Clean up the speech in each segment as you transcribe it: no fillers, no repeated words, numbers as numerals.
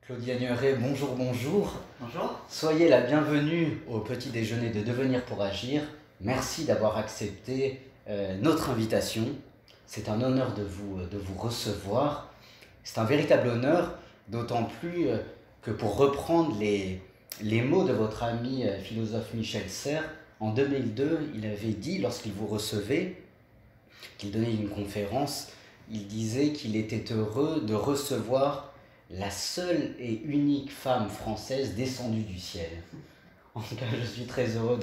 Claudia Nuret, bonjour, bonjour. Bonjour. Soyez la bienvenue au petit déjeuner de Devenir pour agir. Merci d'avoir accepté notre invitation. C'est un honneur de vous recevoir. C'est un véritable honneur, d'autant plus que pour reprendre les mots de votre ami philosophe Michel Serres, en 2002, il avait dit, lorsqu'il vous recevait, qu'il donnait une conférence, il disait qu'il était heureux de recevoir la seule et unique femme française descendue du ciel. En tout cas, je suis très heureux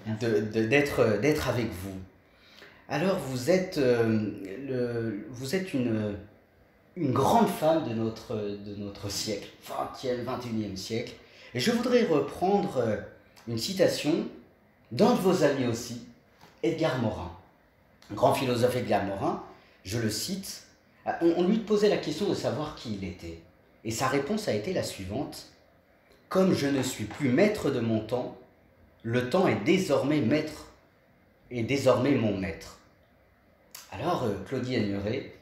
d'être avec vous. Alors, vous êtes une grande femme de notre siècle, 20e, 21e siècle. Et je voudrais reprendre une citation d'un de vos amis aussi, Edgar Morin. Grand philosophe Edgar Morin, je le cite, on lui posait la question de savoir qui il était. Et sa réponse a été la suivante: comme je ne suis plus maître de mon temps, le temps est désormais maître, et désormais mon maître. Alors, Claudie Agnuret,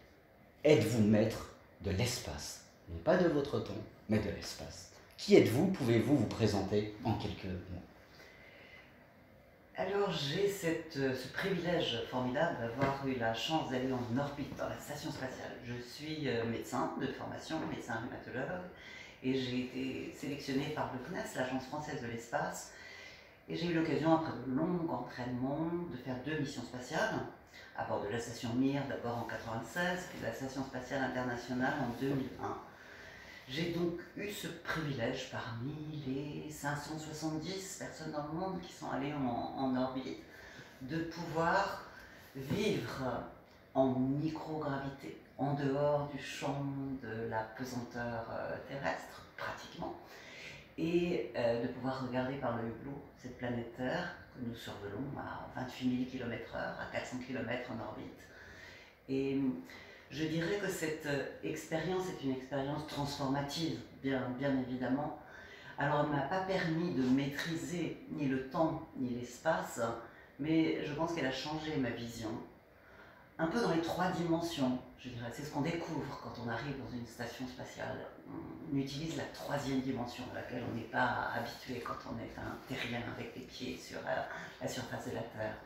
êtes-vous maître de l'espace? Non pas de votre temps, mais de l'espace. Qui êtes-vous? Pouvez-vous vous présenter en quelques mots? Alors j'ai ce privilège formidable d'avoir eu la chance d'aller en orbite dans la station spatiale. Je suis médecin de formation, médecin rhumatologue, et j'ai été sélectionnée par le CNES, l'Agence française de l'espace, et j'ai eu l'occasion, après de longs entraînements, de faire 2 missions spatiales, à bord de la station Mir d'abord en 1996, puis de la station spatiale internationale en 2001. J'ai donc eu ce privilège parmi les 570 personnes dans le monde qui sont allées en orbite de pouvoir vivre en microgravité, en dehors du champ de la pesanteur terrestre, pratiquement, et de pouvoir regarder par le hublot cette planète Terre que nous survolons à 28 000 km/h, à 400 km en orbite. Et je dirais que cette expérience est une expérience transformative, bien évidemment. Alors, elle ne m'a pas permis de maîtriser ni le temps ni l'espace, mais je pense qu'elle a changé ma vision. Un peu dans les 3 dimensions, je dirais. C'est ce qu'on découvre quand on arrive dans une station spatiale. On utilise la 3e dimension, à laquelle on n'est pas habitué quand on est un terrien avec les pieds sur la surface de la Terre.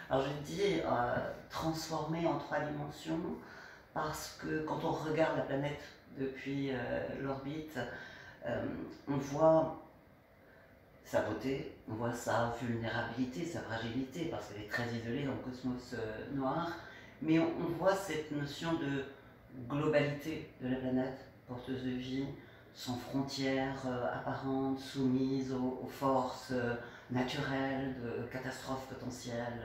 Alors je dis transformer en 3 dimensions parce que quand on regarde la planète depuis l'orbite, on voit sa beauté, on voit sa vulnérabilité, sa fragilité, parce qu'elle est très isolée dans le cosmos noir, mais on voit cette notion de globalité de la planète, porteuse de vie, sans frontières apparentes, soumise aux forces naturelles, de catastrophes potentielles,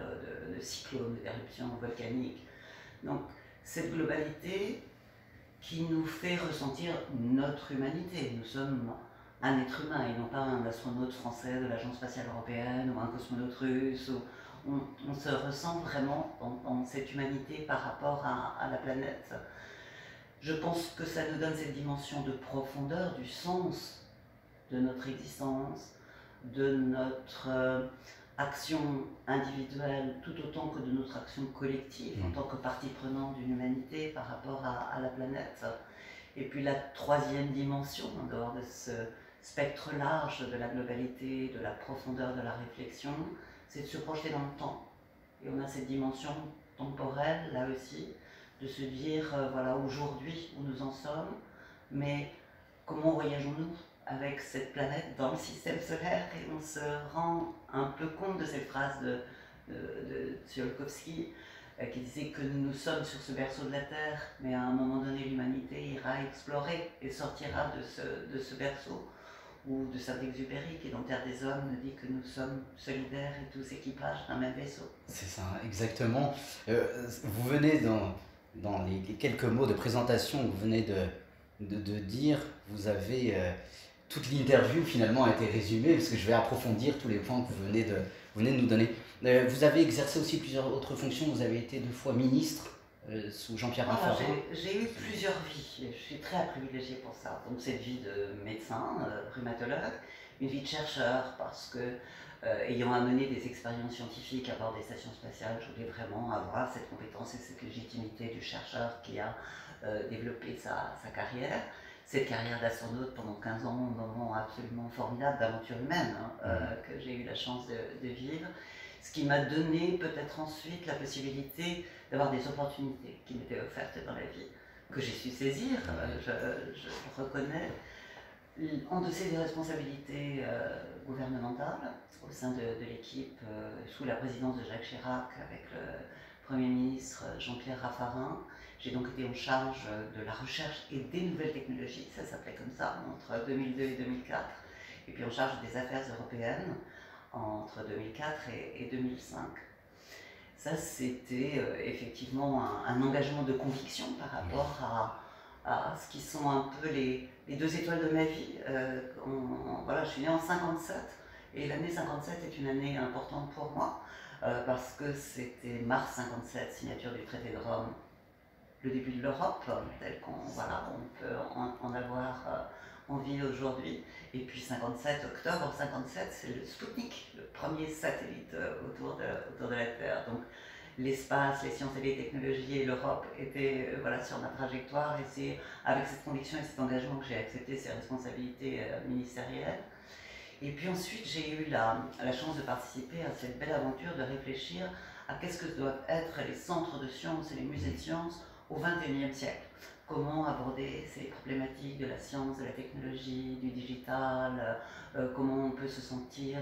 de cyclones, d'éruptions volcaniques. Donc cette globalité qui nous fait ressentir notre humanité. Nous sommes un être humain et non pas un astronaute français de l'Agence spatiale européenne ou un cosmonaute russe. On se ressent vraiment dans cette humanité par rapport à la planète. Je pense que ça nous donne cette dimension de profondeur, du sens de notre existence, de notre action individuelle tout autant que de notre action collective en tant que partie prenante d'une humanité par rapport à la planète. Et puis la 3e dimension, en dehors de ce spectre large de la globalité, de la profondeur de la réflexion, c'est de se projeter dans le temps. Et on a cette dimension temporelle, là aussi, de se dire, voilà, aujourd'hui où nous en sommes, mais comment voyageons-nous avec cette planète dans le système solaire? Et on se rend un peu compte de cette phrase de Tsiolkovsky qui disait que nous sommes sur ce berceau de la Terre, mais à un moment donné l'humanité ira explorer et sortira de ce berceau, ou de Saint-Exupéry qui dans Terre des Hommes nous dit que nous sommes solidaires et tous équipages d'un même vaisseau. C'est ça, exactement. Vous venez dans les quelques mots de présentation que vous venez de dire, vous avez toute l'interview finalement a été résumée parce que je vais approfondir tous les points que vous venez de nous donner. Vous avez exercé aussi plusieurs autres fonctions. Vous avez été 2 fois ministre sous Jean-Pierre Raffarin. J'ai eu plusieurs vies, je suis très privilégiée pour ça. Donc cette vie de médecin, rhumatologue, une vie de chercheur parce que ayant amené des expériences scientifiques à bord des stations spatiales, je voulais vraiment avoir cette compétence et cette légitimité du chercheur qui a développé sa carrière. cette carrière d'astronaute pendant 15 ans, un moment absolument formidable d'aventure humaine que j'ai eu la chance de vivre. Ce qui m'a donné peut-être ensuite la possibilité d'avoir des opportunités qui m'étaient offertes dans la vie, que j'ai su saisir, je le reconnais, endosser des responsabilités gouvernementales au sein de l'équipe sous la présidence de Jacques Chirac avec le Premier ministre Jean-Pierre Raffarin. J'ai donc été en charge de la recherche et des nouvelles technologies, ça s'appelait comme ça, entre 2002 et 2004, et puis en charge des affaires européennes entre 2004 et 2005. Ça, c'était effectivement un engagement de conviction par rapport à ce qui sont un peu les deux étoiles de ma vie. Voilà, je suis née en 57 et l'année 57 est une année importante pour moi parce que c'était mars 57, signature du traité de Rome, le début de l'Europe, tel qu'on voilà, on peut en avoir envie aujourd'hui. Et puis 57, octobre 57, c'est le Spoutnik, le premier satellite autour de la Terre. Donc l'espace, les sciences et les technologies et l'Europe étaient voilà, sur ma trajectoire, et c'est avec cette conviction et cet engagement que j'ai accepté ces responsabilités ministérielles. Et puis ensuite, j'ai eu la chance de participer à cette belle aventure de réfléchir à qu'est-ce que doivent être les centres de sciences et les musées de sciences au XXIe siècle. Comment aborder ces problématiques de la science, de la technologie, du digital, comment on peut se sentir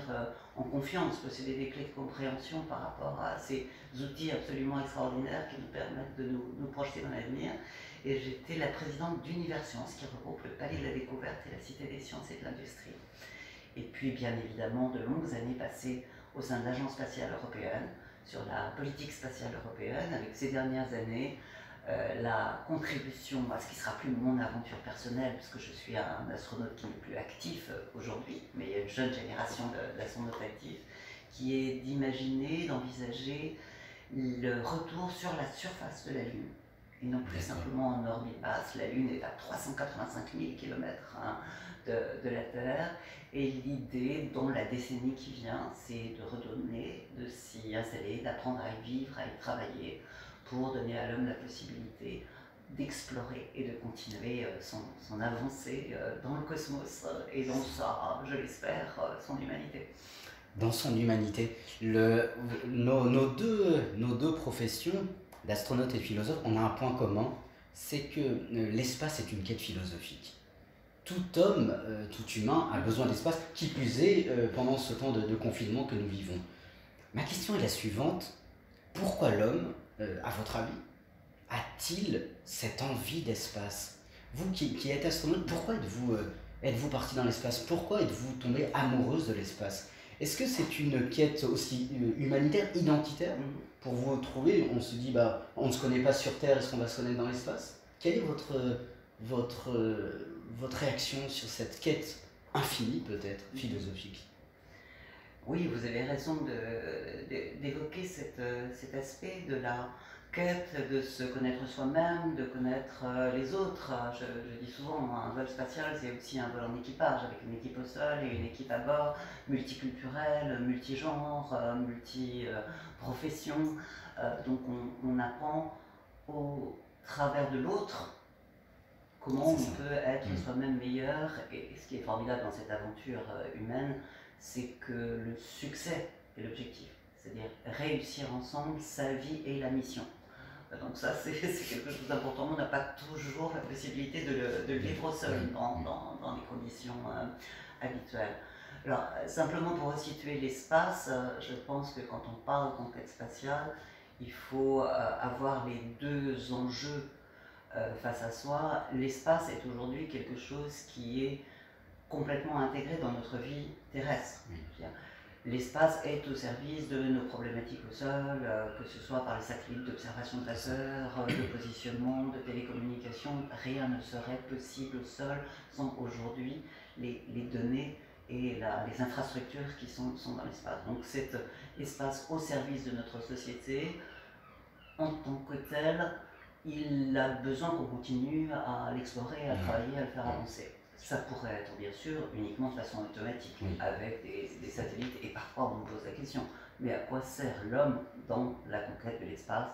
en confiance, posséder des clés de compréhension par rapport à ces outils absolument extraordinaires qui nous permettent de nous projeter dans l'avenir. Et j'étais la présidente d'Univers Sciences, qui regroupe le Palais de la Découverte et la Cité des Sciences et de l'Industrie. Et puis, bien évidemment, de longues années passées au sein de l'Agence spatiale européenne, sur la politique spatiale européenne, avec ces dernières années, la contribution à ce qui sera plus mon aventure personnelle, puisque je suis un astronaute qui n'est plus actif aujourd'hui, mais il y a une jeune génération d'astronautes actifs, qui est d'imaginer, d'envisager le retour sur la surface de la Lune, et non plus simplement en orbite basse. La Lune est à 385 000 km de la Terre, et l'idée dans la décennie qui vient, c'est de redonner, de s'y installer, d'apprendre à y vivre, à y travailler, pour donner à l'homme la possibilité d'explorer et de continuer son avancée dans le cosmos et dans sa, je l'espère, son humanité. Dans son humanité. Nos deux professions, d'astronaute et de philosophe, on a un point commun, c'est que l'espace est une quête philosophique. Tout homme, tout humain a besoin d'espace, qui plus est pendant ce temps de confinement que nous vivons. Ma question est la suivante. Pourquoi l'homme, à votre avis, a-t-il cette envie d'espace? Vous qui êtes astronaute, pourquoi êtes-vous parti dans l'espace? Pourquoi êtes-vous tombée amoureuse de l'espace? Est-ce que c'est une quête aussi humanitaire, identitaire? Pour vous trouver, on se dit, bah, on ne se connaît pas sur Terre, est-ce qu'on va se connaître dans l'espace? Quelle est votre réaction sur cette quête infinie, peut-être, philosophique? Oui, vous avez raison d'évoquer cet aspect de la quête de se connaître soi-même, de connaître les autres. Je dis souvent, un vol spatial, c'est aussi un vol en équipage, avec une équipe au sol et une équipe à bord, multiculturelle, multigenre, multi-profession. Donc on apprend au travers de l'autre comment on peut être soi-même meilleur. Et ce qui est formidable dans cette aventure humaine, c'est que le succès est l'objectif, c'est-à-dire réussir ensemble sa vie et la mission. Donc ça, c'est quelque chose d'important. On n'a pas toujours la possibilité de le vivre seul dans les conditions habituelles. Alors, simplement pour resituer l'espace, je pense que quand on parle de conquête spatiale, il faut avoir les deux enjeux face à soi. L'espace est aujourd'hui quelque chose qui est complètement intégré dans notre vie terrestre. L'espace est au service de nos problématiques au sol, que ce soit par les satellites d'observation de passeurs, de positionnement, de télécommunication. Rien ne serait possible au sol sans aujourd'hui les données et les infrastructures qui sont dans l'espace. Donc cet espace au service de notre société, en tant que tel, il a besoin qu'on continue à l'explorer, à travailler, à le faire avancer. Ça pourrait être bien sûr uniquement de façon automatique, avec des satellites, et parfois on me pose la question, mais à quoi sert l'homme dans la conquête de l'espace?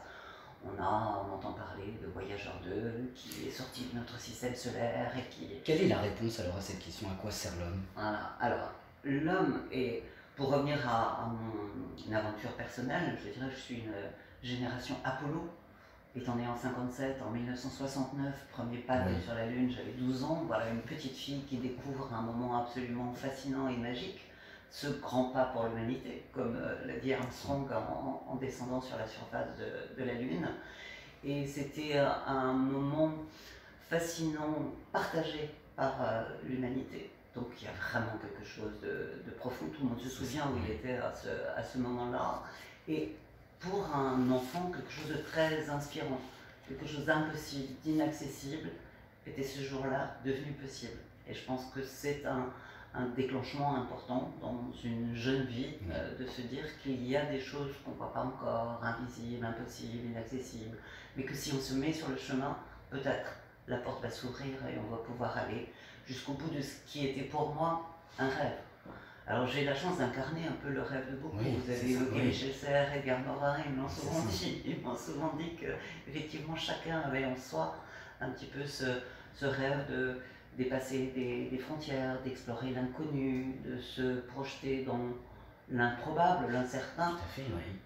On entend parler de Voyageur 2 qui est sorti de notre système solaire et qui... Quelle est la réponse alors à cette question? À quoi sert l'homme? Voilà. Alors, l'homme est... Pour revenir à mon aventure personnelle, je dirais que je suis une génération Apollo. Étant né en 57, en 1969, premier pas Oui. sur la Lune, j'avais 12 ans. Voilà une petite fille qui découvre un moment absolument fascinant et magique, ce grand pas pour l'humanité, comme l'a dit Armstrong en descendant sur la surface de la Lune. Et c'était un moment fascinant, partagé par l'humanité. Donc il y a vraiment quelque chose de profond. Tout le monde se souvient où il était à ce moment-là. Et pour un enfant, quelque chose de très inspirant, quelque chose d'impossible, d'inaccessible, était ce jour-là devenu possible. Et je pense que c'est un déclenchement important dans une jeune vie, de se dire qu'il y a des choses qu'on ne voit pas encore, invisibles, impossibles, inaccessibles, mais que si on se met sur le chemin, peut-être la porte va s'ouvrir et on va pouvoir aller jusqu'au bout de ce qui était pour moi un rêve. Alors j'ai la chance d'incarner un peu le rêve de beaucoup. Oui, vous avez évoqué Michel Serres, Edgar Morin, ils m'ont souvent dit que effectivement chacun avait en soi un petit peu ce rêve de dépasser des frontières, d'explorer l'inconnu, de se projeter dans l'improbable, l'incertain. Tout à fait, oui.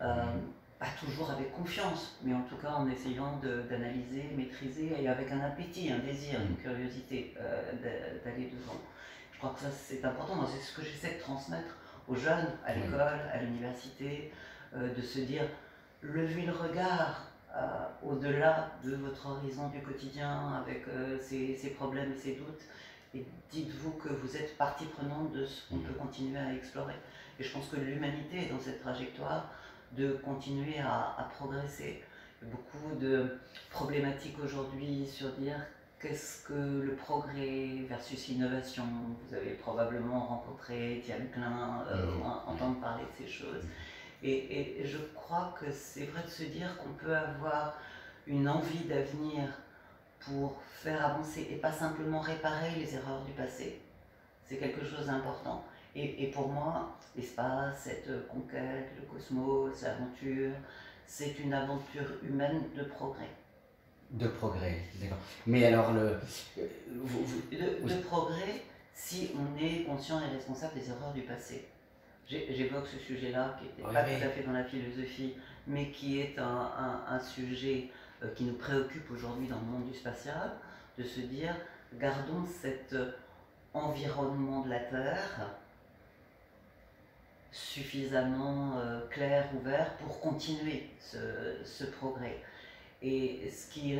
Pas toujours avec confiance, mais en tout cas en essayant d'analyser, maîtriser et avec un appétit, un désir, une curiosité d'aller devant. Je crois que ça c'est important. Moi, c'est ce que j'essaie de transmettre aux jeunes, à l'école, à l'université, de se dire levez le regard au-delà de votre horizon du quotidien avec ses problèmes et ses doutes, et dites-vous que vous êtes partie prenante de ce qu'on peut continuer à explorer. Et je pense que l'humanité est dans cette trajectoire de continuer à progresser. Il y a beaucoup de problématiques aujourd'hui sur dire qu'est-ce que le progrès versus l'innovation. Vous avez probablement rencontré Étienne Klein, entendre parler de ces choses. Et je crois que c'est vrai de se dire qu'on peut avoir une envie d'avenir pour faire avancer et pas simplement réparer les erreurs du passé. C'est quelque chose d'important. Et pour moi, l'espace, cette conquête, le cosmos, l'aventure, c'est une aventure humaine de progrès. De progrès, d'accord. Mais alors, de progrès si on est conscient et responsable des erreurs du passé. J'évoque ce sujet-là qui n'était pas tout à fait dans la philosophie, mais qui est un sujet qui nous préoccupe aujourd'hui dans le monde du spatial, de se dire, gardons cet environnement de la Terre suffisamment clair, ouvert pour continuer ce progrès. Et ce qui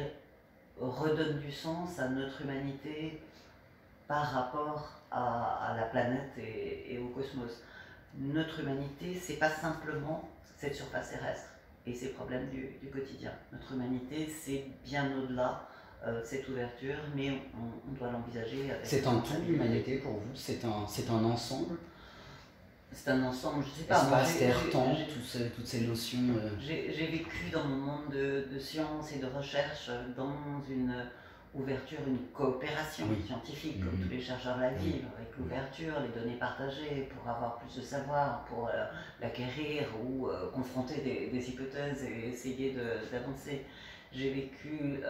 redonne du sens à notre humanité par rapport à la planète et au cosmos. Notre humanité, c'est pas simplement cette surface terrestre et ses problèmes du quotidien. Notre humanité, c'est bien au-delà cette ouverture, mais on doit l'envisager avec... C'est un tout, l'humanité, pour vous? C'est un ensemble? C'est un ensemble, je sais pas. Espace, terre, temps, toutes ces notions... J'ai vécu dans mon monde de science et de recherche dans une ouverture, une coopération scientifique, comme tous les chercheurs la vivent, avec l'ouverture, les données partagées, pour avoir plus de savoir, pour l'acquérir ou confronter des hypothèses et essayer d'avancer. J'ai vécu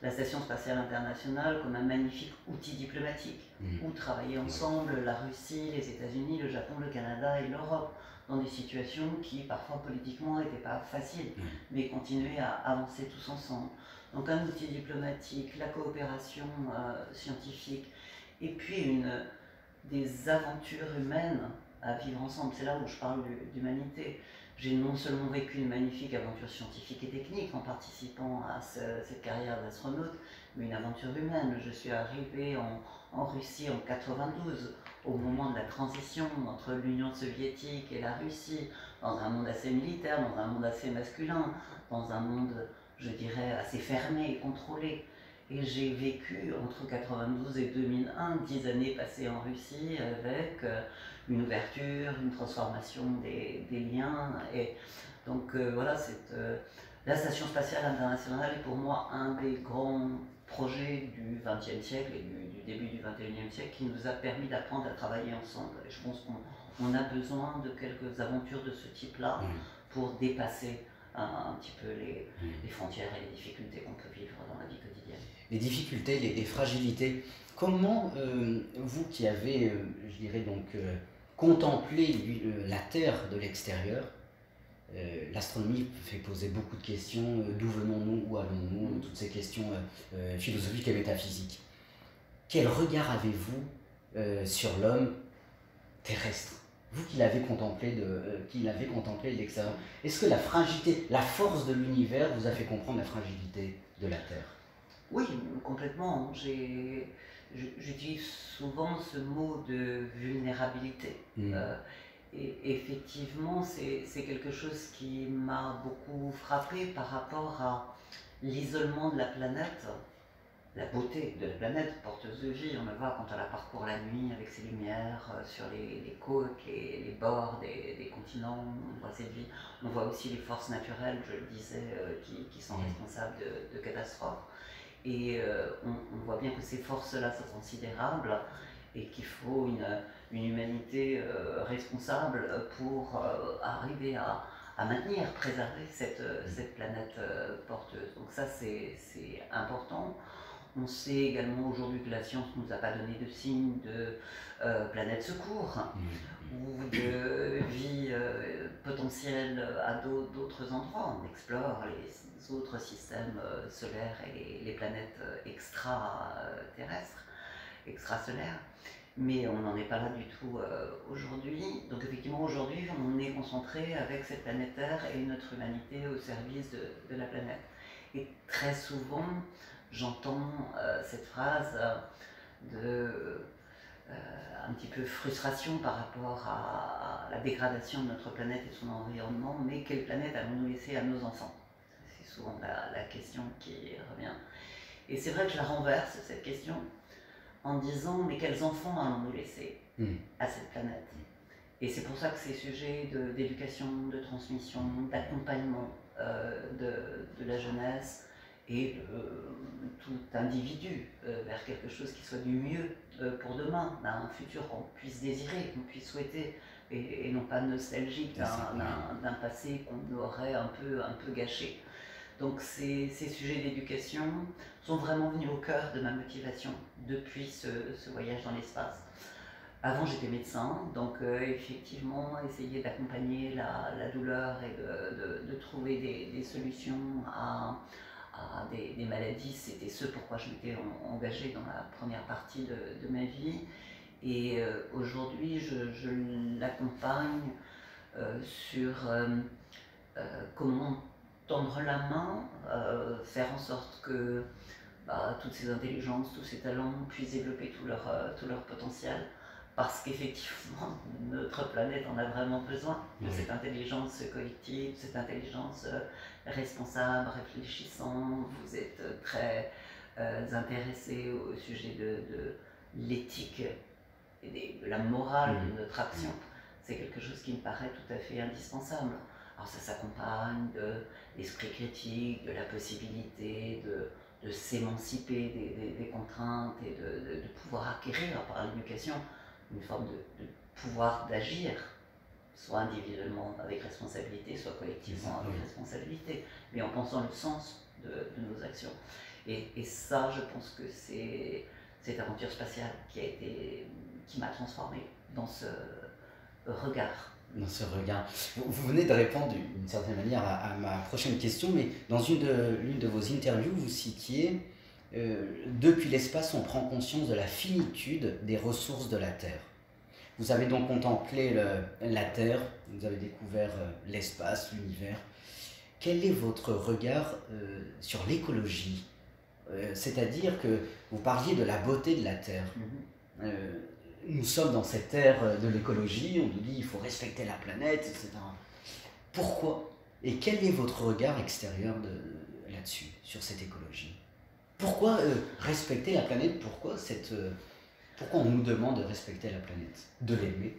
la Station Spatiale Internationale comme un magnifique outil diplomatique, où travailler ensemble la Russie, les États-Unis, le Japon, le Canada et l'Europe, dans des situations qui parfois politiquement n'étaient pas faciles, mais continuer à avancer tous ensemble. Donc un outil diplomatique, la coopération scientifique, et puis des aventures humaines à vivre ensemble. C'est là où je parle d'humanité. J'ai non seulement vécu une magnifique aventure scientifique et technique en participant à cette carrière d'astronaute, mais une aventure humaine. Je suis arrivée en Russie en 92, au moment de la transition entre l'Union soviétique et la Russie, dans un monde assez militaire, dans un monde assez masculin, dans un monde, je dirais, assez fermé et contrôlé. Et j'ai vécu entre 92 et 2001, 10 années passées en Russie avec une ouverture, une transformation des liens. Et donc voilà, la Station Spatiale Internationale est pour moi un des grands projets du XXe siècle et du début du XXIe siècle qui nous a permis d'apprendre à travailler ensemble. Et je pense qu'on a besoin de quelques aventures de ce type-là pour dépasser un petit peu les frontières et les difficultés qu'on peut vivre dans la vie quotidienne. Les difficultés, les fragilités. Comment vous qui avez, je dirais donc, contemplé la Terre de l'extérieur, l'astronomie fait poser beaucoup de questions, d'où venons-nous, où allons-nous, toutes ces questions philosophiques et métaphysiques. Quel regard avez-vous sur l'homme terrestre? Vous qui l'avez contemplé de l'extérieur, est-ce que la fragilité, la force de l'univers vous a fait comprendre la fragilité de la Terre? Oui, complètement. J'utilise souvent ce mot de vulnérabilité. Et effectivement, c'est quelque chose qui m'a beaucoup frappé par rapport à l'isolement de la planète, la beauté de la planète porteuse de vie. On le voit quand on la parcourt la nuit avec ses lumières sur les côtes, les bords des continents, on voit cette vie. On voit aussi les forces naturelles, je le disais, qui sont responsables de catastrophes. Et on voit bien que ces forces-là sont considérables et qu'il faut une humanité responsable pour arriver à maintenir, préserver cette planète porteuse. Donc ça, c'est important. On sait également aujourd'hui que la science ne nous a pas donné de signe de planète secours ou de vie potentielle à d'autres endroits. On explore les autres systèmes solaires et les planètes extraterrestres, extrasolaires. Mais on n'en est pas là du tout aujourd'hui. Donc effectivement, aujourd'hui, on est concentré avec cette planète Terre et notre humanité au service de la planète. Et très souvent, j'entends cette phrase un petit peu frustration par rapport à la dégradation de notre planète et de son environnement, mais quelle planète allons-nous laisser à nos enfants? C'est souvent la question qui revient. Et c'est vrai que je la renverse, cette question, en disant, mais quels enfants allons-nous laisser à cette planète? Et c'est pour ça que ces sujets d'éducation, de transmission, d'accompagnement de la jeunesse et de tout individu vers quelque chose qui soit du mieux pour demain, un futur qu'on puisse désirer, qu'on puisse souhaiter, et non pas nostalgique d'un passé qu'on aurait un peu gâché. Donc ces sujets d'éducation sont vraiment venus au cœur de ma motivation depuis ce voyage dans l'espace. Avant j'étais médecin, donc effectivement essayer d'accompagner la douleur et de trouver des solutions à des maladies, c'était ce pourquoi je m'étais engagée dans la première partie de ma vie. Et aujourd'hui je l'accompagne sur comment tendre la main, faire en sorte que toutes ces intelligences, tous ces talents puissent développer tout leur potentiel, parce qu'effectivement notre planète en a vraiment besoin de cette intelligence collective, cette intelligence responsable, réfléchissant. Vous êtes très intéressé au sujet de l'éthique et de la morale de notre action. C'est quelque chose qui me paraît tout à fait indispensable. Alors ça s'accompagne de l'esprit critique, de la possibilité de s'émanciper des contraintes et de pouvoir acquérir par l'éducation une forme de pouvoir d'agir, soit individuellement avec responsabilité, soit collectivement avec responsabilité, mais en pensant le sens de nos actions. Et ça, je pense que c'est cette aventure spatiale qui m'a transformée dans ce regard. Dans ce regard. Vous venez de répondre d'une certaine manière à ma prochaine question, mais dans l'une de vos interviews, vous citiez depuis l'espace, on prend conscience de la finitude des ressources de la Terre. Vous avez donc contemplé la Terre, vous avez découvert l'espace, l'univers. Quel est votre regard sur l'écologie? C'est-à-dire que vous parliez de la beauté de la Terre. Nous sommes dans cette ère de l'écologie, on nous dit il faut respecter la planète, etc. Pourquoi? Et quel est votre regard extérieur là-dessus, sur cette écologie? Pourquoi respecter la planète? Pourquoi on nous demande de respecter la planète? De l'aimer?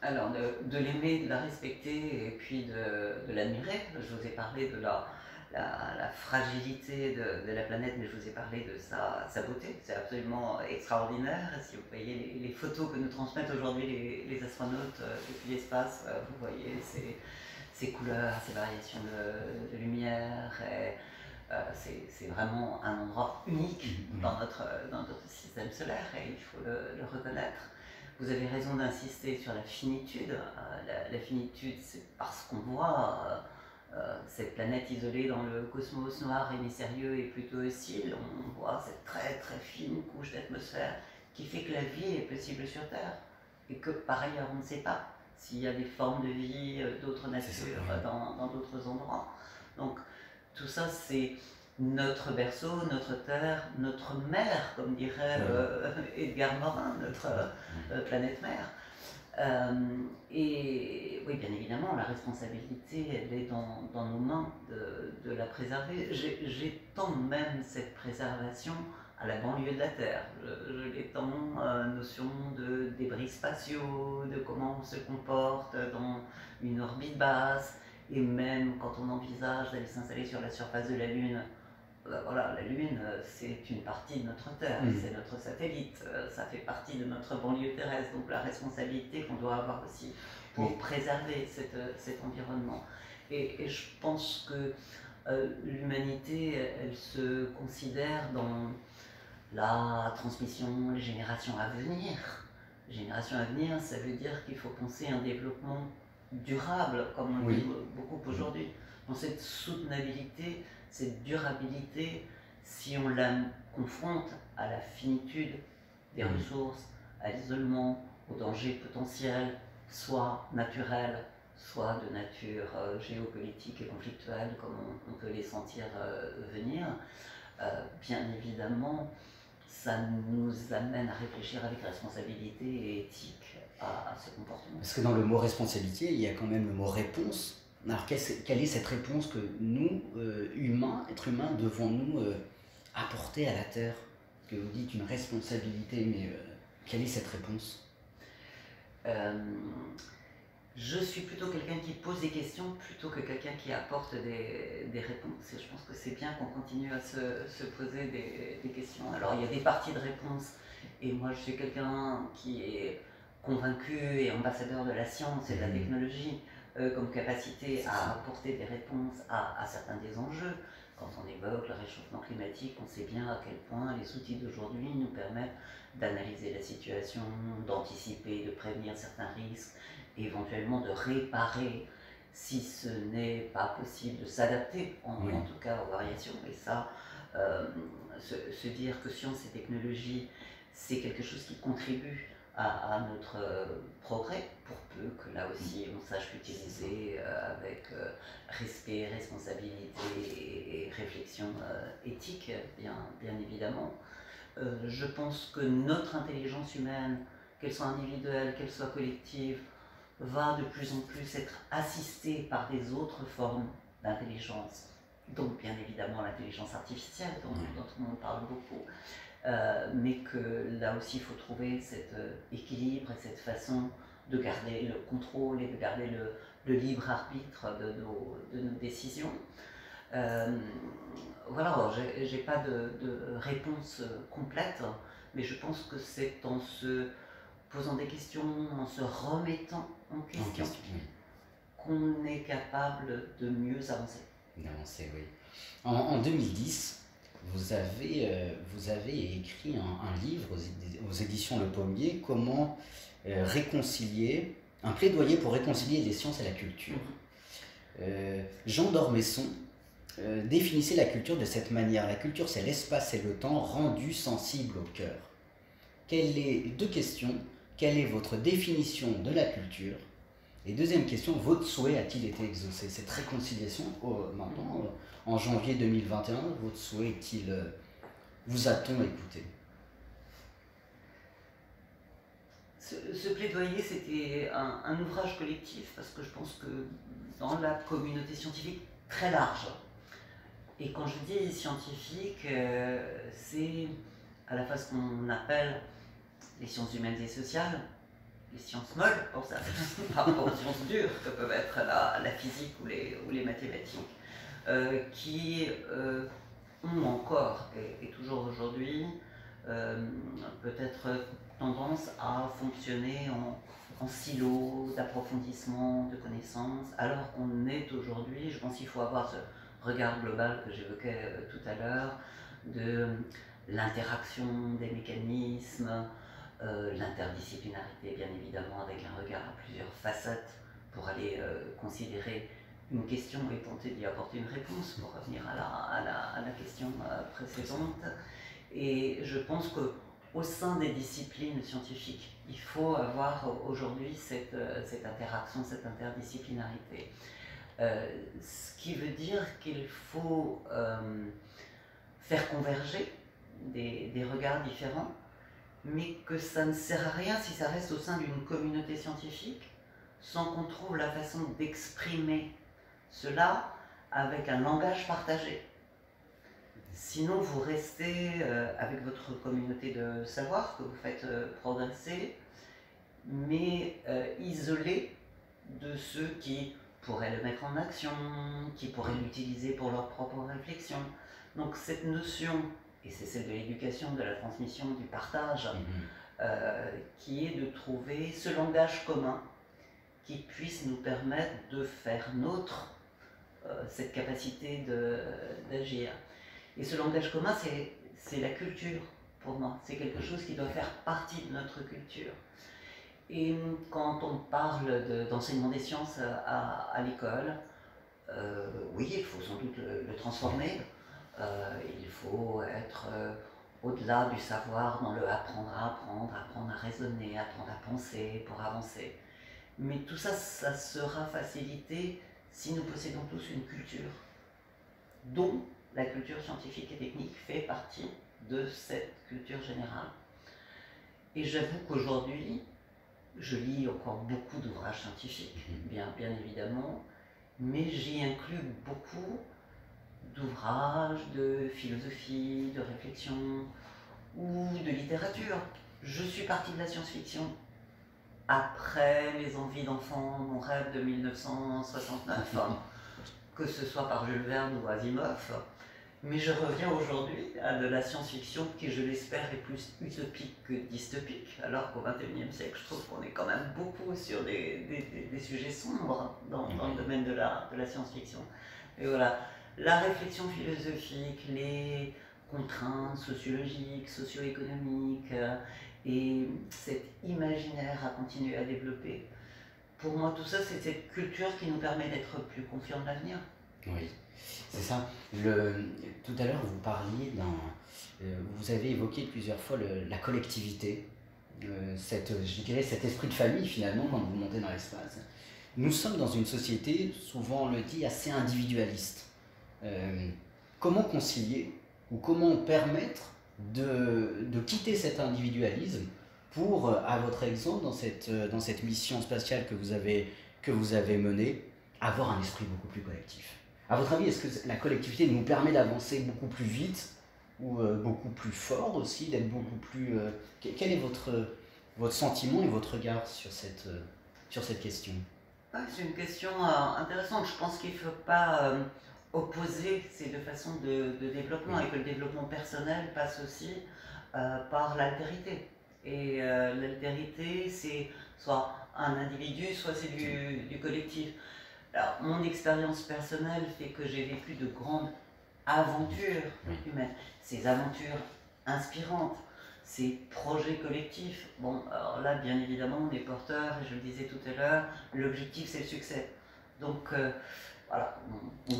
Alors, de l'aimer, de la respecter et puis de l'admirer. Je vous ai parlé de la fragilité de la planète, mais je vous ai parlé de sa beauté. C'est absolument extraordinaire. Si vous voyez les photos que nous transmettent aujourd'hui les astronautes depuis l'espace, vous voyez ses couleurs, ses variations de lumière. C'est vraiment un endroit unique dans notre système solaire et il faut le reconnaître. Vous avez raison d'insister sur la finitude. La finitude, c'est parce qu'on voit cette planète isolée dans le cosmos noir et mystérieux et plutôt hostile. On voit cette très très fine couche d'atmosphère qui fait que la vie est possible sur Terre et que par ailleurs on ne sait pas s'il y a des formes de vie d'autres natures dans d'autres endroits. Donc tout ça c'est notre berceau, notre terre, notre mère, comme dirait Edgar Morin, notre planète mère. Et oui, bien évidemment, la responsabilité, elle est dans nos mains de la préserver. J'étends même cette préservation à la banlieue de la Terre. Je l'étends à la notion de débris spatiaux, de comment on se comporte dans une orbite basse, et même quand on envisage d'aller s'installer sur la surface de la Lune. Voilà, la Lune, c'est une partie de notre Terre, c'est notre satellite, ça fait partie de notre banlieue terrestre, donc la responsabilité qu'on doit avoir aussi pour préserver cet environnement. Et je pense que l'humanité, elle se considère dans la transmission, les générations à venir. Les générations à venir, ça veut dire qu'il faut penser un développement durable, comme on le dit beaucoup aujourd'hui. Dans cette soutenabilité, cette durabilité, si on la confronte à la finitude des ressources, à l'isolement, aux dangers potentiels, soit naturels, soit de nature géopolitique et conflictuelle, comme on peut les sentir venir, bien évidemment, ça nous amène à réfléchir avec responsabilité et éthique à ce comportement. Parce que dans le mot responsabilité, il y a quand même le mot réponse. Alors quelle est cette réponse que nous, humains, êtres humains, devons-nous apporter à la Terre? Parce que vous dites une responsabilité, mais quelle est cette réponse? Je suis plutôt quelqu'un qui pose des questions plutôt que quelqu'un qui apporte des réponses. Et je pense que c'est bien qu'on continue à se poser des questions. Alors il y a des parties de réponse, et moi je suis quelqu'un qui est convaincu et ambassadeur de la science et de la technologie comme capacité à apporter des réponses à certains des enjeux. Quand on évoque le réchauffement climatique, on sait bien à quel point les outils d'aujourd'hui nous permettent d'analyser la situation, d'anticiper, de prévenir certains risques, et éventuellement de réparer si ce n'est pas possible, de s'adapter en tout cas aux variations. Et ça, se dire que science et technologie, c'est quelque chose qui contribue à notre progrès, pour peu que là aussi on sache l'utiliser avec respect, responsabilité et réflexion éthique, bien évidemment. Je pense que notre intelligence humaine, qu'elle soit individuelle, qu'elle soit collective, va de plus en plus être assistée par des autres formes d'intelligence. Donc bien évidemment l'intelligence artificielle dont on parle beaucoup. Mais que là aussi il faut trouver cet équilibre et cette façon de garder le contrôle et de garder le libre arbitre de nos décisions. Voilà, j'ai pas de réponse complète, mais je pense que c'est en se posant des questions, en se remettant en question, qu'on est capable de mieux avancer. D'avancer, oui. En 2010, vous avez écrit un livre aux éditions Le Pommier, comment réconcilier, un plaidoyer pour réconcilier les sciences et la culture. Jean d'Ormesson définissait la culture de cette manière. La culture, c'est l'espace et le temps rendus sensibles au cœur. Deux questions. Quelle est votre définition de la culture? Et deuxième question, votre souhait a-t-il été exaucé? Cette réconciliation, maintenant, en janvier 2021, votre souhait est-il... vous a-t-on écouté? Ce plaidoyer, c'était un ouvrage collectif, parce que je pense que dans la communauté scientifique très large, et quand je dis scientifique, c'est à la fois ce qu'on appelle les sciences humaines et sociales, les sciences molles pour ça, par rapport aux sciences dures que peuvent être la physique ou les mathématiques, qui ont encore et toujours aujourd'hui peut-être tendance à fonctionner en en silo d'approfondissement, de connaissances, alors qu'on est aujourd'hui, je pense qu'il faut avoir ce regard global que j'évoquais tout à l'heure, de l'interaction des mécanismes, l'interdisciplinarité bien évidemment avec un regard à plusieurs facettes pour aller considérer une question et tenter d'y apporter une réponse pour revenir à la question précédente. Et je pense qu'au sein des disciplines scientifiques, il faut avoir aujourd'hui cette interaction, cette interdisciplinarité. Ce qui veut dire qu'il faut faire converger des regards différents, mais que ça ne sert à rien si ça reste au sein d'une communauté scientifique, sans qu'on trouve la façon d'exprimer cela avec un langage partagé. Sinon, vous restez avec votre communauté de savoir que vous faites progresser, mais isolé de ceux qui pourraient le mettre en action, qui pourraient l'utiliser pour leur propre réflexion. Donc cette notion, et c'est celle de l'éducation, de la transmission, du partage, qui est de trouver ce langage commun qui puisse nous permettre de faire nôtre cette capacité d'agir. Et ce langage commun, c'est la culture, pour moi. C'est quelque chose qui doit faire partie de notre culture. Et quand on parle d'enseignement des sciences à l'école, oui, il faut sans doute le transformer. Il faut être au-delà du savoir, dans le apprendre à apprendre, apprendre à raisonner, apprendre à penser pour avancer. Mais tout ça, ça sera facilité si nous possédons tous une culture dont la culture scientifique et technique fait partie de cette culture générale. Et j'avoue qu'aujourd'hui, je lis encore beaucoup d'ouvrages scientifiques, bien évidemment, mais j'y inclus beaucoup d'ouvrages de philosophie, de réflexion ou de littérature. Je suis partie de la science-fiction après mes envies d'enfant, mon rêve de 1969, que ce soit par Jules Verne ou Asimov. Mais je reviens aujourd'hui à de la science-fiction qui, je l'espère, est plus utopique que dystopique, alors qu'au XXIe siècle, je trouve qu'on est quand même beaucoup sur des sujets sombres dans le domaine de la science-fiction. Et voilà, la réflexion philosophique, les contraintes sociologiques, socio-économiques, et cet imaginaire à continuer à développer, pour moi, tout ça, c'est cette culture qui nous permet d'être plus confiants de l'avenir. Oui, c'est ça. Tout à l'heure, vous parliez vous avez évoqué plusieurs fois la collectivité, je dirais cet esprit de famille finalement quand vous montez dans l'espace. Nous sommes dans une société, souvent on le dit, assez individualiste. Comment concilier ou comment permettre de quitter cet individualisme pour, à votre exemple, dans cette mission spatiale que vous avez menée, avoir un esprit beaucoup plus collectif? À votre avis, est-ce que la collectivité nous permet d'avancer beaucoup plus vite ou beaucoup plus fort aussi, d'être beaucoup plus... Quel est votre sentiment et votre regard sur cette question? C'est une question intéressante. Je pense qu'il ne faut pas opposer ces deux façons de développement et que le développement personnel passe aussi par l'altérité. Et l'altérité, c'est soit un individu, soit c'est du collectif. Alors, mon expérience personnelle fait que j'ai vécu de grandes aventures humaines. Ces aventures inspirantes, ces projets collectifs. Bon, alors là, bien évidemment, on est porteur, et je le disais tout à l'heure, l'objectif, c'est le succès. Donc, voilà, on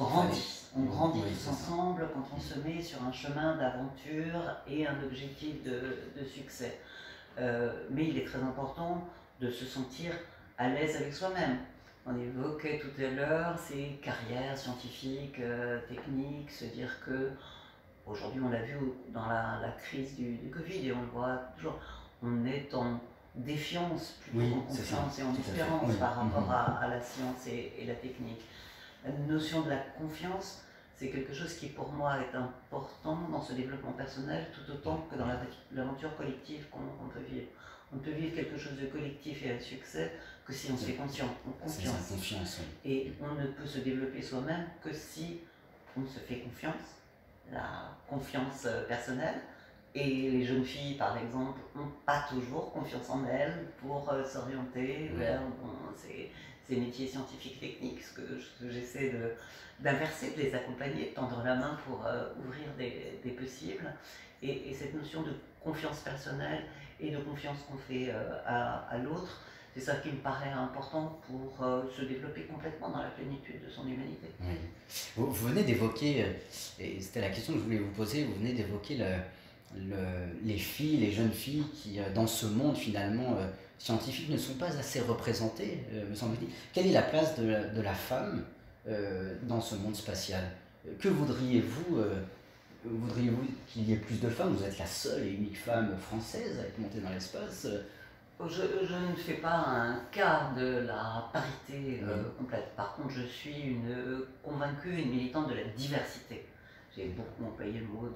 grandit tous ensemble quand on se met sur un chemin d'aventure et un objectif de succès. Mais il est très important de se sentir à l'aise avec soi-même. On évoquait tout à l'heure ces carrières scientifiques, techniques, se dire que aujourd'hui on l'a vu dans la crise du Covid et on le voit toujours, on est en défiance plutôt qu'en confiance et en espérance par rapport à la science et la technique. La notion de la confiance, c'est quelque chose qui pour moi est important dans ce développement personnel tout autant que dans l'aventure collective qu'on peut vivre. On peut vivre quelque chose de collectif et à succès que si on se fait confiance. Et on ne peut se développer soi-même que si on se fait confiance, la confiance personnelle, Et les jeunes filles, par exemple, n'ont pas toujours confiance en elles pour s'orienter vers ces métiers scientifiques techniques, ce que j'essaie d'inverser, de les accompagner, de tendre la main pour ouvrir des possibles. Et cette notion de confiance personnelle et de confiance qu'on fait à l'autre, c'est ça qui me paraît important pour se développer complètement dans la plénitude de son humanité. Oui. Vous venez d'évoquer, et c'était la question que je voulais vous poser, vous venez d'évoquer les filles, les jeunes filles qui, dans ce monde finalement scientifique, ne sont pas assez représentées, me semble-t-il. Quelle est la place de la femme dans ce monde spatial? Que voudriez-vous qu'il y ait plus de femmes? Vous êtes la seule et unique femme française à être montée dans l'espace. Je ne fais pas un cas de la parité complète. Par contre, je suis une convaincue, une militante de la diversité. J'ai beaucoup employé le mot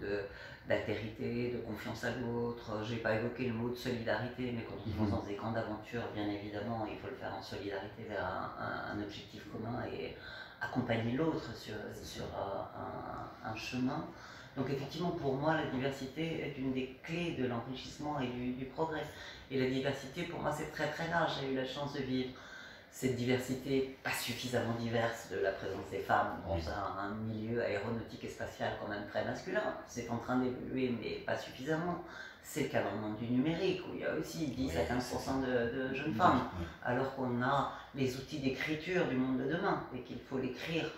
d'altérité, de confiance à l'autre. J'ai pas évoqué le mot de solidarité, mais quand on se lance dans des grandes aventures, bien évidemment, il faut le faire en solidarité vers un objectif commun et accompagner l'autre sur un chemin. Donc effectivement, pour moi, la diversité est une des clés de l'enrichissement et du progrès. Et la diversité, pour moi, c'est très très large. J'ai eu la chance de vivre cette diversité pas suffisamment diverse de la présence des femmes dans un milieu aéronautique et spatial quand même très masculin. C'est en train d'évoluer, mais pas suffisamment. C'est le cas dans le monde du numérique, où il y a aussi 10 à 15% de jeunes femmes, alors qu'on a les outils d'écriture du monde de demain, et qu'il faut l'écrire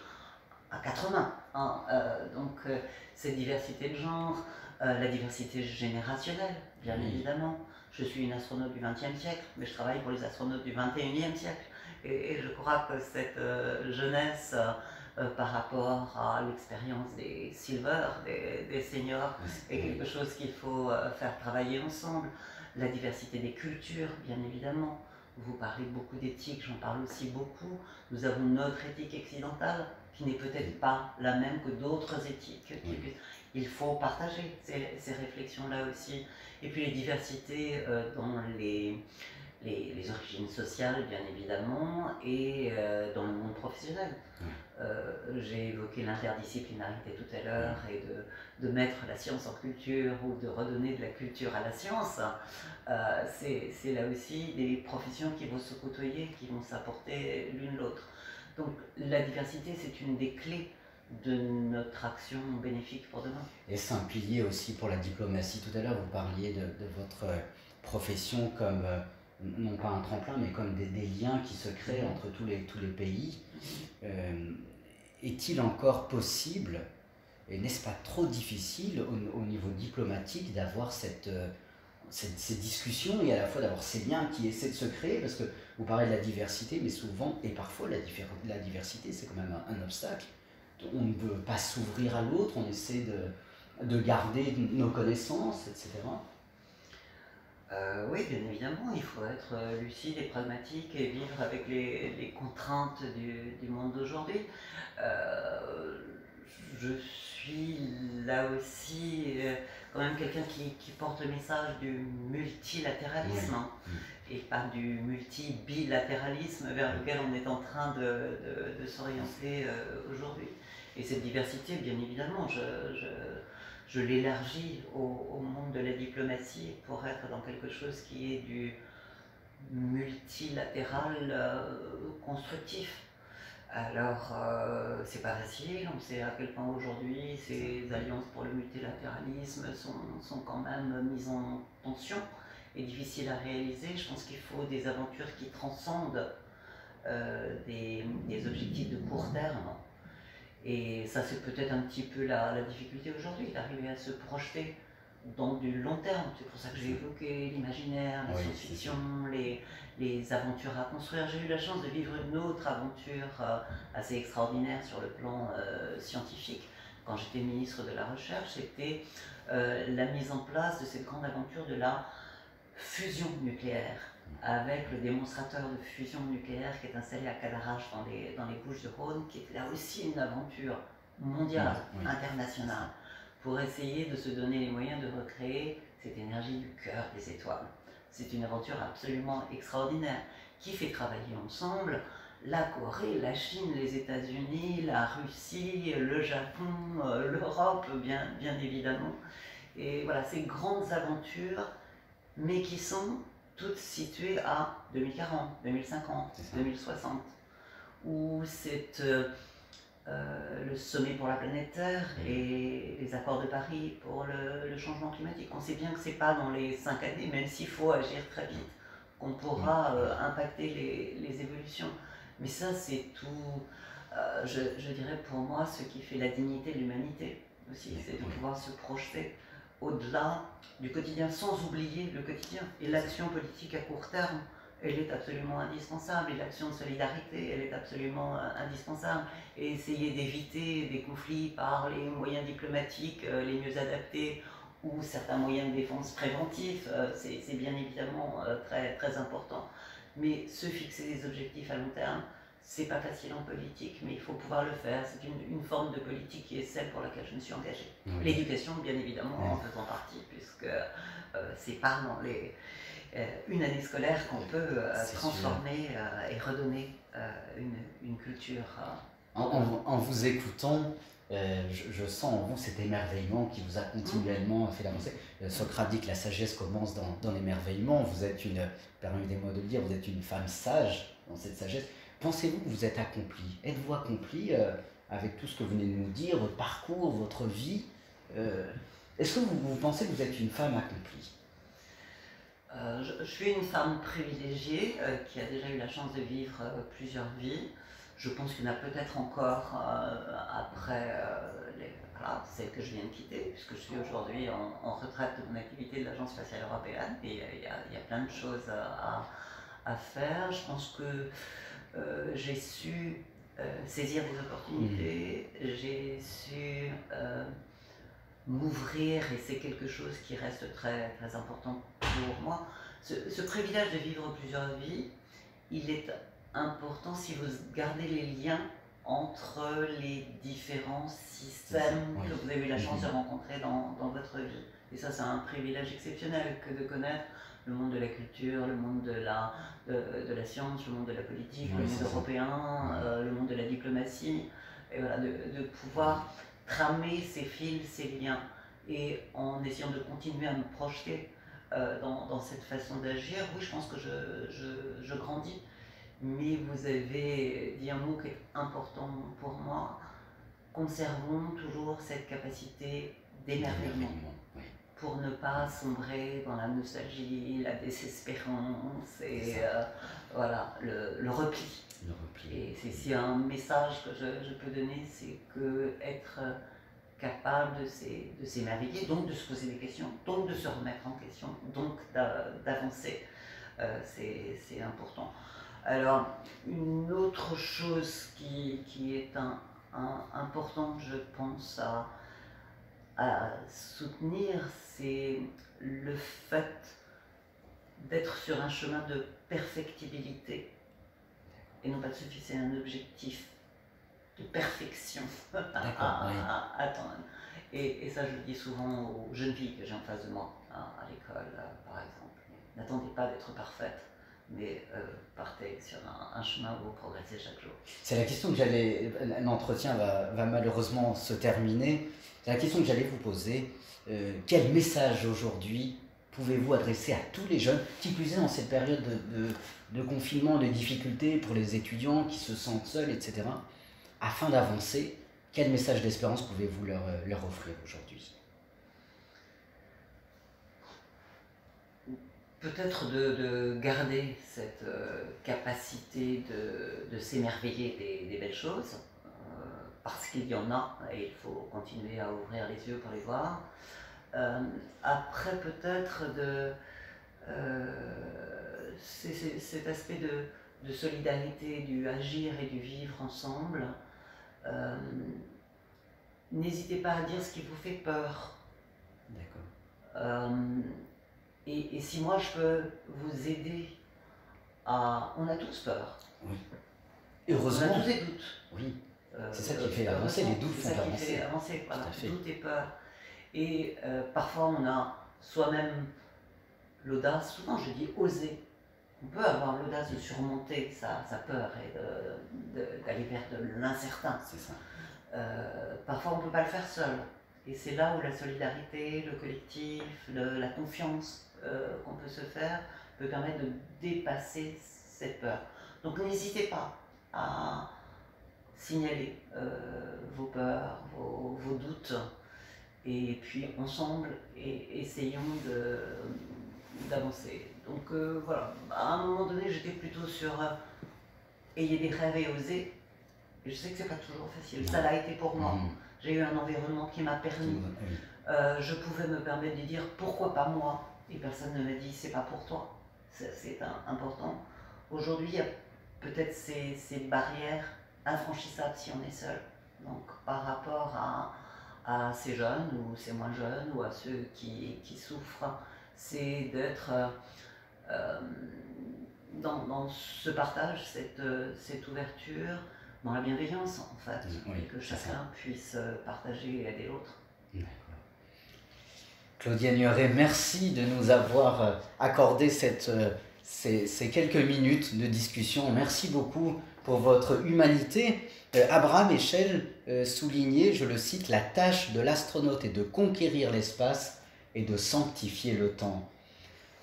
à quatre mains. Hein. Cette diversité de genre, la diversité générationnelle, bien évidemment. Je suis une astronaute du XXe siècle, mais je travaille pour les astronautes du XXIe siècle. Et je crois que cette jeunesse, par rapport à l'expérience des silver, des seniors, est quelque chose qu'il faut faire travailler ensemble. La diversité des cultures, bien évidemment. Vous parlez beaucoup d'éthique, j'en parle aussi beaucoup. Nous avons notre éthique occidentale qui n'est peut-être pas la même que d'autres éthiques. Il faut partager ces réflexions-là aussi. Et puis les diversités dans les origines sociales, bien évidemment, et dans le monde professionnel. J'ai évoqué l'interdisciplinarité tout à l'heure et de mettre la science en culture ou de redonner de la culture à la science. C'est là aussi des professions qui vont se côtoyer, qui vont s'apporter l'une l'autre. Donc la diversité, c'est une des clés de notre action bénéfique pour demain. Et c'est un pilier aussi pour la diplomatie. Tout à l'heure, vous parliez de votre profession comme, non pas un tremplin, mais comme des liens qui se créent entre tous les pays. Est-il encore possible, et n'est-ce pas trop difficile au niveau diplomatique d'avoir ces discussions et à la fois d'avoir ces liens qui essaient de se créer, parce que vous parlez de la diversité, mais souvent, et parfois la diversité c'est quand même un obstacle. On ne veut pas s'ouvrir à l'autre, on essaie de garder nos connaissances, etc. Oui, bien évidemment, il faut être lucide et pragmatique et vivre avec les contraintes du monde d'aujourd'hui. Je suis là aussi quand même quelqu'un qui porte le message du multilatéralisme et pas du multibilatéralisme vers lequel on est en train de s'orienter aujourd'hui. Et cette diversité, bien évidemment, je l'élargis au monde de la diplomatie pour être dans quelque chose qui est du multilatéral constructif. Alors, c'est pas facile, on sait à quel point aujourd'hui ces alliances pour le multilatéralisme sont quand même mises en tension et difficiles à réaliser. Je pense qu'il faut des aventures qui transcendent des objectifs de court terme. Et ça, c'est peut-être un petit peu la difficulté aujourd'hui, d'arriver à se projeter dans du long terme. C'est pour ça que j'ai évoqué l'imaginaire, la science-fiction, les aventures à construire. J'ai eu la chance de vivre une autre aventure assez extraordinaire sur le plan scientifique. Quand j'étais ministre de la Recherche, c'était la mise en place de cette grande aventure de la fusion nucléaire, avec le démonstrateur de fusion nucléaire qui est installé à Cadarache dans les Bouches-du-Rhône, qui est là aussi une aventure mondiale, internationale, pour essayer de se donner les moyens de recréer cette énergie du cœur des étoiles. C'est une aventure absolument extraordinaire qui fait travailler ensemble la Corée, la Chine, les États-Unis, la Russie, le Japon, l'Europe, bien évidemment. Et voilà, ces grandes aventures, mais qui sont toutes situées à 2040, 2050, 2060, où c'est le sommet pour la planète Terre et les accords de Paris pour le changement climatique. On sait bien que ce n'est pas dans les 5 années, même s'il faut agir très vite, qu'on pourra impacter les évolutions. Mais ça, c'est tout, je dirais pour moi, ce qui fait la dignité de l'humanité aussi, c'est de pouvoir se projeter au-delà du quotidien, sans oublier le quotidien. Et l'action politique à court terme, elle est absolument indispensable, et l'action de solidarité, elle est absolument indispensable. Et essayer d'éviter des conflits par les moyens diplomatiques les mieux adaptés, ou certains moyens de défense préventifs, c'est bien évidemment très, très important. Mais se fixer des objectifs à long terme, c'est pas facile en politique, mais il faut pouvoir le faire. C'est une forme de politique qui est celle pour laquelle je me suis engagée. L'éducation, bien évidemment, en faisant partie, puisque c'est pas dans une année scolaire qu'on peut transformer et redonner une culture. En vous écoutant, je sens en vous cet émerveillement qui vous a continuellement fait avancer. Socrate dit que la sagesse commence dans l'émerveillement. Vous êtes permettez-moi de le dire, vous êtes une femme sage dans cette sagesse. Pensez-vous que vous êtes accomplie? Êtes-vous accomplie avec tout ce que vous venez de nous dire, votre parcours, votre vie? Est-ce que vous pensez que vous êtes une femme accomplie? Je suis une femme privilégiée qui a déjà eu la chance de vivre plusieurs vies. Je pense qu'il y en a peut-être encore après celle que je viens de quitter, puisque je suis aujourd'hui en retraite de mon activité de l'Agence spatiale européenne, et il y a plein de choses à faire. Je pense que j'ai su saisir des opportunités, j'ai su m'ouvrir, et c'est quelque chose qui reste très, très important pour moi. Ce privilège de vivre plusieurs vies, il est important si vous gardez les liens entre les différents systèmes que vous avez eu la chance de rencontrer dans votre vie. Et ça, c'est un privilège exceptionnel que de connaître le monde de la culture, le monde de la science, le monde de la politique, le monde européen, le monde de la diplomatie, et voilà, de pouvoir tramer ces fils, ces liens, et en essayant de continuer à me projeter dans cette façon d'agir. Oui, je pense que je grandis, mais vous avez dit un mot qui est important pour moi: conservons toujours cette capacité d'émerveillement, pour ne pas sombrer dans la nostalgie, la désespérance et voilà, le repli. Et c'est si un message que je peux donner, c'est que être capable de s'émerveiller, donc de se poser des questions, donc de se remettre en question, donc d'avancer, c'est important. Alors, une autre chose qui est importante, je pense, à soutenir, c'est le fait d'être sur un chemin de perfectibilité et non pas de se fixer un objectif de perfection à atteindre. Et ça, je le dis souvent aux jeunes filles que j'ai en face de moi, à l'école par exemple. N'attendez pas d'être parfaite, mais partez sur un chemin où vous progressez chaque jour. C'est la question que j'allais... L'entretien va malheureusement se terminer. C'est la question que j'allais vous poser. Quel message aujourd'hui pouvez-vous adresser à tous les jeunes, qui plus est dans cette période de confinement, de difficultés pour les étudiants qui se sentent seuls, etc., afin d'avancer? Quel message d'espérance pouvez-vous leur offrir aujourd'hui? Peut-être de garder cette capacité de s'émerveiller des belles choses, parce qu'il y en a, et il faut continuer à ouvrir les yeux pour les voir. Après, peut-être cet aspect de solidarité, du agir et du vivre ensemble. N'hésitez pas à dire ce qui vous fait peur. D'accord. Et si moi je peux vous aider à... On a tous peur. Oui. Heureusement. On a tous des doutes. Oui. C'est ça qui fait avancer, les doutes font avancer. C'est ça qui fait avancer, voilà. Doute et peur. Et parfois on a soi-même l'audace, souvent je dis oser. On peut avoir l'audace de surmonter sa peur et d'aller vers de l'incertain. C'est ça. Parfois on ne peut pas le faire seul. Et c'est là où la solidarité, le collectif, la confiance qu'on peut se faire peut permettre de dépasser cette peur. Donc n'hésitez pas à signaler vos peurs, vos doutes, et puis ensemble, essayons d'avancer. Donc voilà, à un moment donné, j'étais plutôt sur ayez des rêves et osez. Je sais que c'est pas toujours facile, ça l'a été pour moi. J'ai eu un environnement qui m'a permis, je pouvais me permettre de dire pourquoi pas moi, et personne ne m'a dit c'est pas pour toi. C'est important. Aujourd'hui, il y a peut-être ces barrières infranchissables si on est seul. Donc par rapport à ces jeunes ou ces moins jeunes ou à ceux qui souffrent, c'est d'être dans ce partage, cette ouverture, dans la bienveillance en fait, oui, et que chacun puisse partager et aider l'autre. Claudia Nuret, merci de nous avoir accordé ces quelques minutes de discussion. Merci beaucoup pour votre humanité. Abraham Eshel soulignait, je le cite, « La tâche de l'astronaute est de conquérir l'espace et de sanctifier le temps ».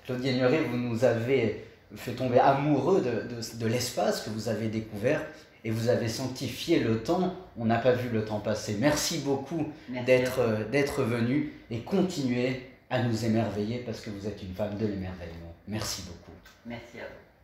Claudia Nuret, vous nous avez fait tomber amoureux de l'espace que vous avez découvert et vous avez sanctifié le temps. On n'a pas vu le temps passer. Merci beaucoup d'être venu et continuez à nous émerveiller parce que vous êtes une femme de l'émerveillement. Merci beaucoup. Merci à vous.